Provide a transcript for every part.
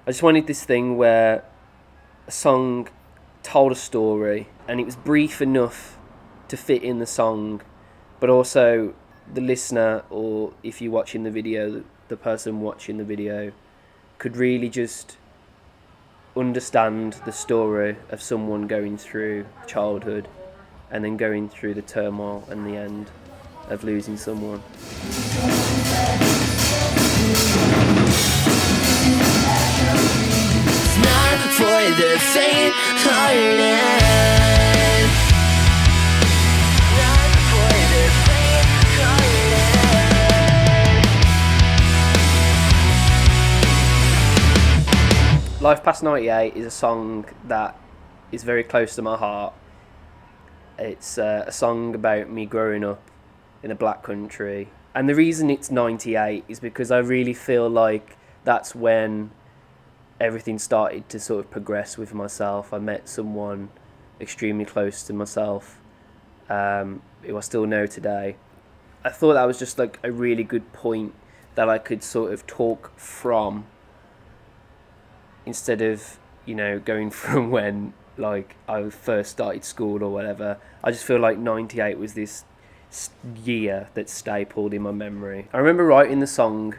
I just wanted this thing where a song told a story and it was brief enough to fit in the song, but also the listener, or if you're watching the video, the person watching the video could really just understand the story of someone going through childhood and then going through the turmoil and the end of losing someone. It's not for the faint-hearted. Life Past 98 is a song that is very close to my heart. It's a song about me growing up in a black country. And the reason it's 98 is because I really feel like that's when everything started to sort of progress with myself. I met someone extremely close to myself, who I still know today. I thought that was just like a really good point that I could sort of talk from, instead of, you know, going from when like I first started school or whatever. I just feel like 98 was this year that stapled in my memory. I remember writing the song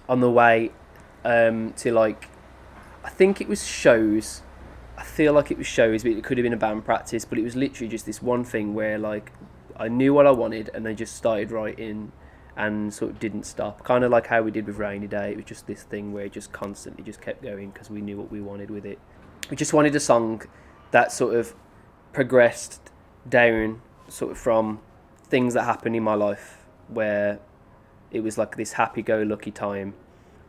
on the way to, like, I think it was shows. I feel like it was shows, but it could have been a band practice. But it was literally just this one thing where, like, I knew what I wanted and I just started writing and sort of didn't stop. Kind of like how we did with Rainy Day. It was just this thing where it just constantly just kept going because we knew what we wanted with it. We just wanted a song that sort of progressed down sort of from things that happened in my life, where it was like this happy-go-lucky time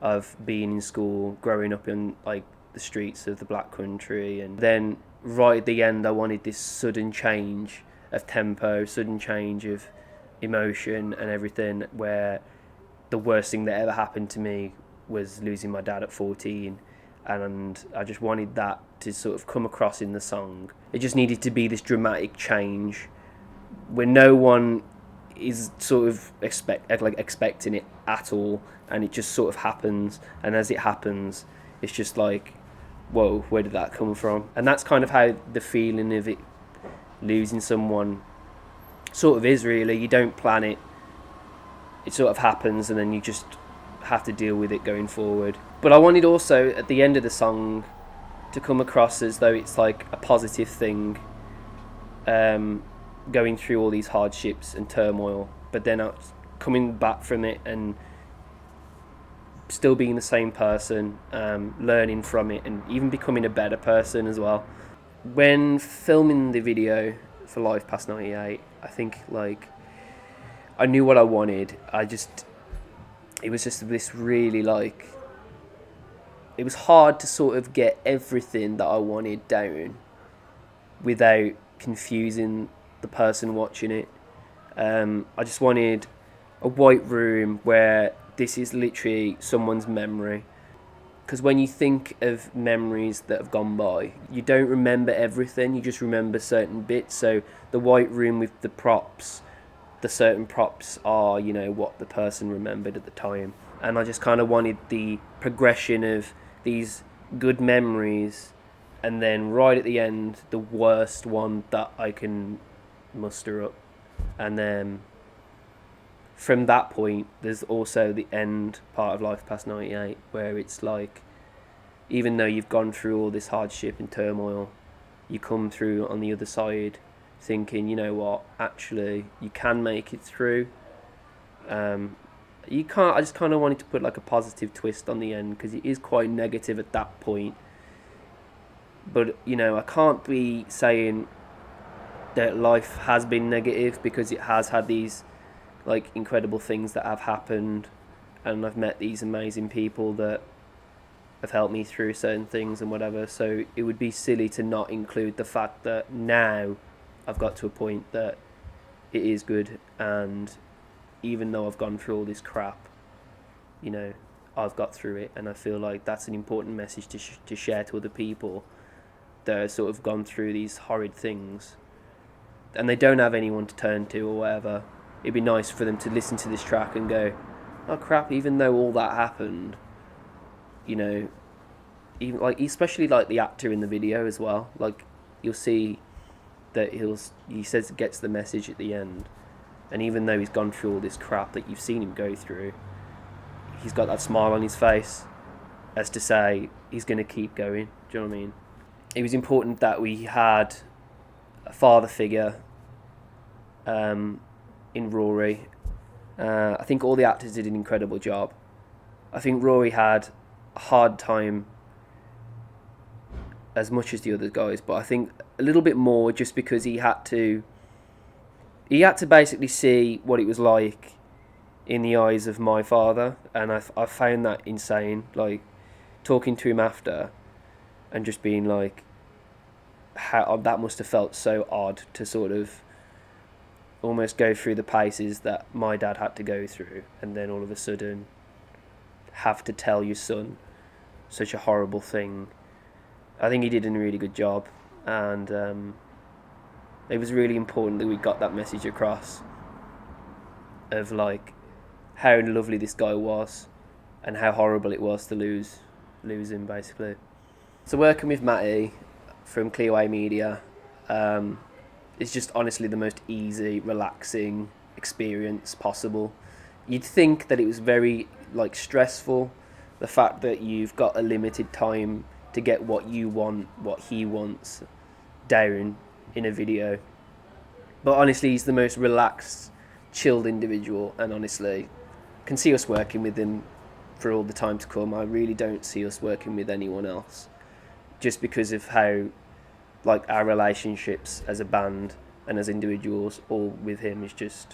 of being in school, growing up in like the streets of the black country, and then right at the end I wanted this sudden change of tempo, sudden change of emotion and everything, where the worst thing that ever happened to me was losing my dad at 14, and I just wanted that to sort of come across in the song. It just needed to be this dramatic change where no one is sort of expecting it at all, and it just sort of happens, and as it happens it's just like, whoa, where did that come from? And that's kind of how the feeling of it, losing someone, sort of is really. You don't plan it, it sort of happens, and then you just have to deal with it going forward. But I wanted also at the end of the song to come across as though it's like a positive thing, going through all these hardships and turmoil, but then coming back from it and still being the same person, learning from it and even becoming a better person as well. When filming the video for Life Past 98, I think, like, I knew what I wanted. It was just this really, like, it was hard to sort of get everything that I wanted down without confusing the person watching it. I just wanted a white room where this is literally someone's memory. Because when you think of memories that have gone by, you don't remember everything, you just remember certain bits. So the white room with the props, the certain props are, you know, what the person remembered at the time. And I just kind of wanted the progression of these good memories, and then right at the end, the worst one that I can muster up. And then from that point, there's also the end part of Life Past 98, where it's like, even though you've gone through all this hardship and turmoil, you come through on the other side thinking, you know what, actually, you can make it through. You can't. I just kind of wanted to put like a positive twist on the end, because it is quite negative at that point. But, you know, I can't be saying that life has been negative, because it has had these like incredible things that have happened, and I've met these amazing people that have helped me through certain things and whatever. So it would be silly to not include the fact that now I've got to a point that it is good, and even though I've gone through all this crap, you know, I've got through it. And I feel like that's an important message to share to other people that have sort of gone through these horrid things and they don't have anyone to turn to or whatever. It'd be nice for them to listen to this track and go, oh crap, even though all that happened, you know, even like especially like the actor in the video as well. Like you'll see that he says gets the message at the end, and even though he's gone through all this crap that you've seen him go through, he's got that smile on his face as to say he's going to keep going. Do you know what I mean? It was important that we had a father figure in Rory. I think all the actors did an incredible job. I think Rory had a hard time as much as the other guys, but I think a little bit more just because he had to basically see what it was like in the eyes of my father, and I found that insane. Like talking to him after and just being like, how that must have felt so odd to sort of almost go through the paces that my dad had to go through, and then all of a sudden have to tell your son such a horrible thing. I think he did a really good job, and it was really important that we got that message across of like how lovely this guy was and how horrible it was to lose him basically. So working with Matty from Clearway Media is just honestly the most easy, relaxing experience possible. You'd think that it was very like stressful, the fact that you've got a limited time to get what you want, what he wants down in a video. But honestly, he's the most relaxed, chilled individual, and honestly, can see us working with him for all the time to come. I really don't see us working with anyone else, just because of how like our relationships as a band and as individuals, all with him is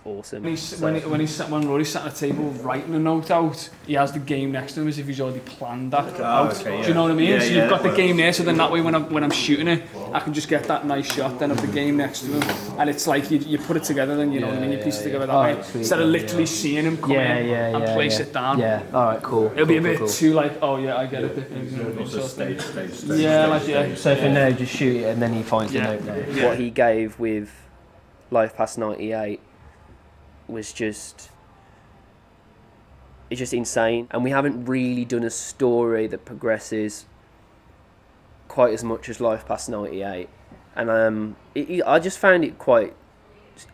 awesome. When Rory's sat at the table writing a note out, he has the game next to him as if he's already planned that out. Okay, yeah. Do you know what I mean? Yeah, so you've got the game there, so then that way when I'm shooting it, I can just get that nice shot then of the game next to him, and it's like you put it together, then you know what I mean. You piece it together that way instead of literally seeing him come in and place it down. Yeah. All right. Cool. It'll be a bit too like, oh yeah, I get it. Yeah. So for now, just shoot it and then he finds the note there. Yeah. What he gave with Life Past 98 was just insane, and we haven't really done a story that progresses quite as much as Life Past 98, and I just found it quite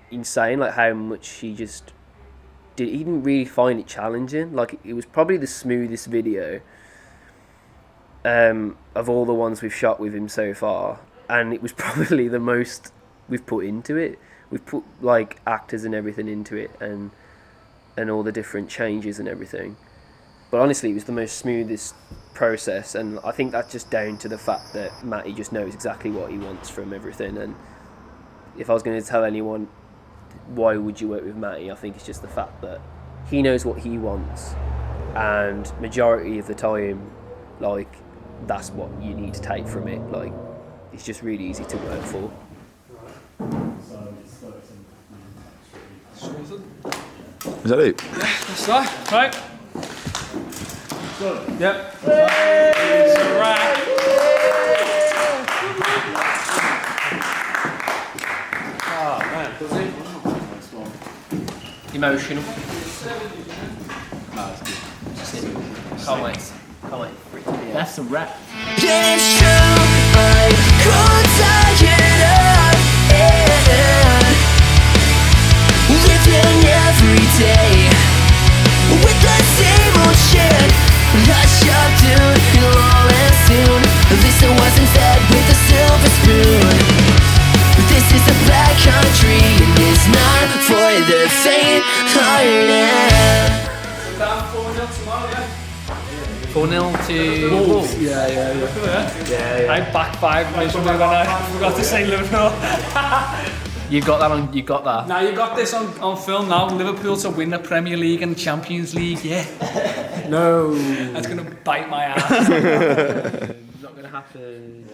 insane, like how much he just did. He didn't really find it challenging. Like it was probably the smoothest video of all the ones we've shot with him so far, and it was probably the most we've put into it. We've put like actors and everything into it, and all the different changes and everything. But honestly, it was the most smoothest process, and I think that's just down to the fact that Matty just knows exactly what he wants from everything. And if I was going to tell anyone why would you work with Matty, I think it's just the fact that he knows what he wants, and majority of the time, like that's what you need to take from it. Like it's just really easy to work for. Is that it? Yeah, that's that, right? Good. Yep. It's a wrap. Oh man, does it? Emotional. No, it's good. Can't wait for it to be. That's a wrap. It's true, I could tie it up, yeah. Living every day with the same old shit. Hush up, dude, you'll all end soon. At least it wasn't fed with a silver spoon. This is a black country, and it's not for the faint-hearted. 4-0 to Wolves. Yeah. I backfired miserably when I forgot to say Liverpool. You got that. Now you got this on film now. Liverpool to win the Premier League and Champions League. Yeah. No. That's gonna bite my ass. Not gonna happen.